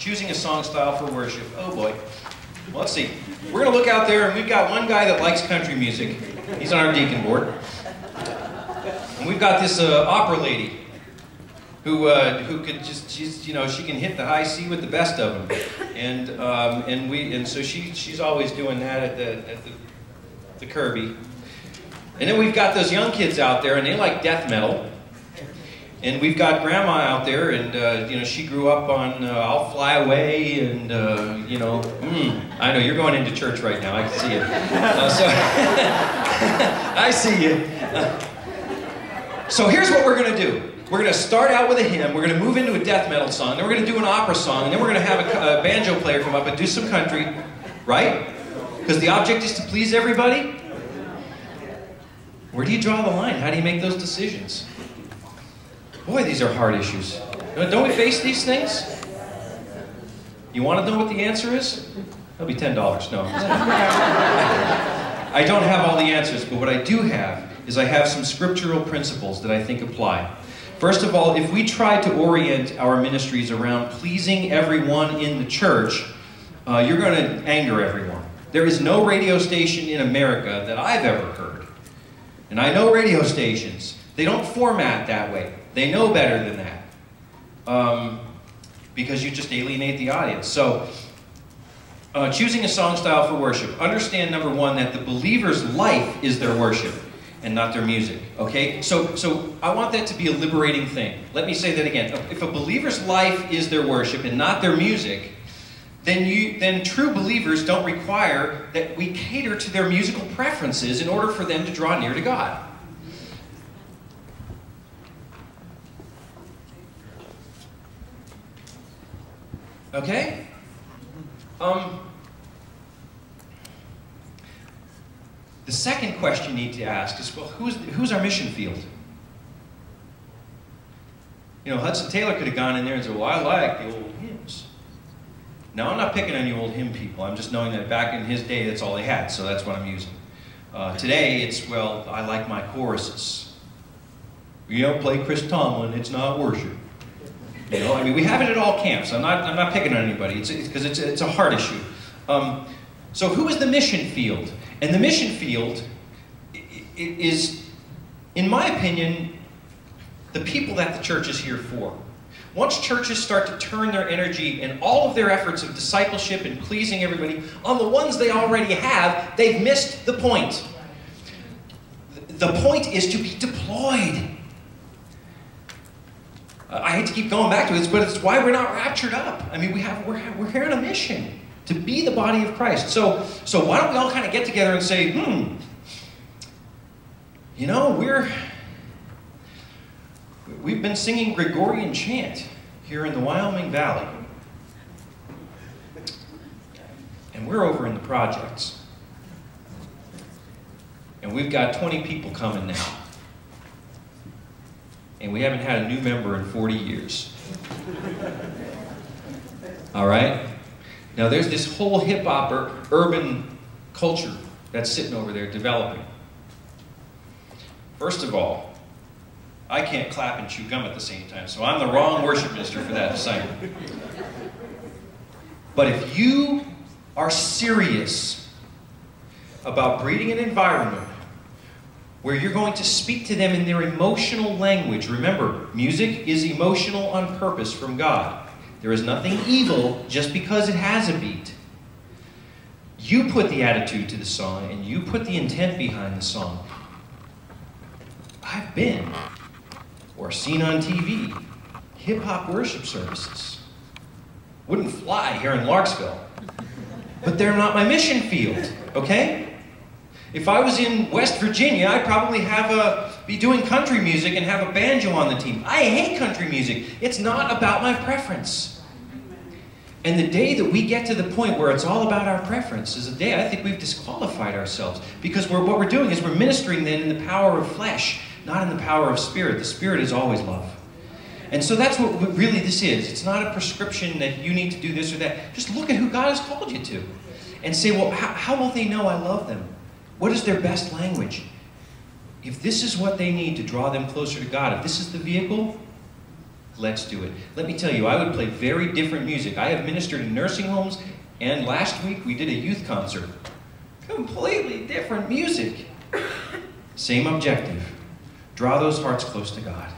choosing a song style for worship. Oh boy. Well, let's see. We're going to look out there, and we've got one guy that likes country music. He's on our deacon board. And we've got this opera lady who could just, she can hit the high C with the best of them. And so she's always doing that at the Kirby. And then we've got those young kids out there, and they like death metal. And we've got Grandma out there, and she grew up on "I'll Fly Away," and I know you're going into church right now. I can see it. I see you. So here's what we're going to do. We're going to start out with a hymn. We're going to move into a death metal song. Then we're going to do an opera song, and then we're going to have a banjo player come up and do some country, right? Because the object is to please everybody. Where do you draw the line? How do you make those decisions? Boy, these are hard issues. Don't we face these things? You want to know what the answer is? It'll be $10. No. I don't have all the answers, but what I do have is I have some scriptural principles that I think apply. First of all, if we try to orient our ministries around pleasing everyone in the church, you're going to anger everyone. There is no radio station in America that I've ever heard. And I know radio stations. They don't format that way. They know better than that. Because you just alienate the audience. So, choosing a song style for worship. Understand, number one, that the believer's life is their worship and not their music. Okay? So I want that to be a liberating thing. Let me say that again. If a believer's life is their worship and not their music, then true believers don't require that we cater to their musical preferences in order for them to draw near to God. Okay? The second question you need to ask is, well, who's our mission field? Hudson Taylor could have gone in there and said, well, I like the old hymns. Now, I'm not picking on you old hymn people. I'm just knowing that back in his day, that's all they had, so that's what I'm using. Today, it's, well, I like my choruses. You don't play Chris Tomlin, it's not worship. We have it at all camps. I'm not picking on anybody. Because it's a hard issue. So who is the mission field? And the mission field is, in my opinion, the people that the church is here for. Once churches start to turn their energy and all of their efforts of discipleship and pleasing everybody on the ones they already have, they've missed the point. The point is to be deployed. I hate to keep going back to this, but it's why we're not raptured up. We're here on a mission to be the body of Christ. So why don't we all kind of get together and say, we've been singing Gregorian chant here in the Wyoming Valley. And we're over in the projects. And we've got 20 people coming now. And we haven't had a new member in 40 years. All right? Now there's this whole hip-hop urban culture that's sitting over there developing. First of all, I can't clap and chew gum at the same time, so I'm the wrong worship minister for that assignment. But if you are serious about breeding an environment where you're going to speak to them in their emotional language. Remember, music is emotional on purpose from God. There is nothing evil just because it has a beat. You put the attitude to the song, and you put the intent behind the song. I've been, or seen on TV, hip-hop worship services. Wouldn't fly here in Larksville. But they're not my mission field, okay? If I was in West Virginia, I'd probably be doing country music and have a banjo on the team. I hate country music. It's not about my preference. And the day that we get to the point where it's all about our preference is the day I think we've disqualified ourselves. Because what we're doing is we're ministering then in the power of flesh, not in the power of spirit. The spirit is always love. And so that's what really this is. It's not a prescription that you need to do this or that. Just look at who God has called you to. And say, well, how will they know I love them? What is their best language? If this is what they need to draw them closer to God, if this is the vehicle, Let's do it. Let me tell you, I would play very different music. I have ministered in nursing homes, and last week we did a youth concert. Completely different music. Same objective. Draw those hearts close to God.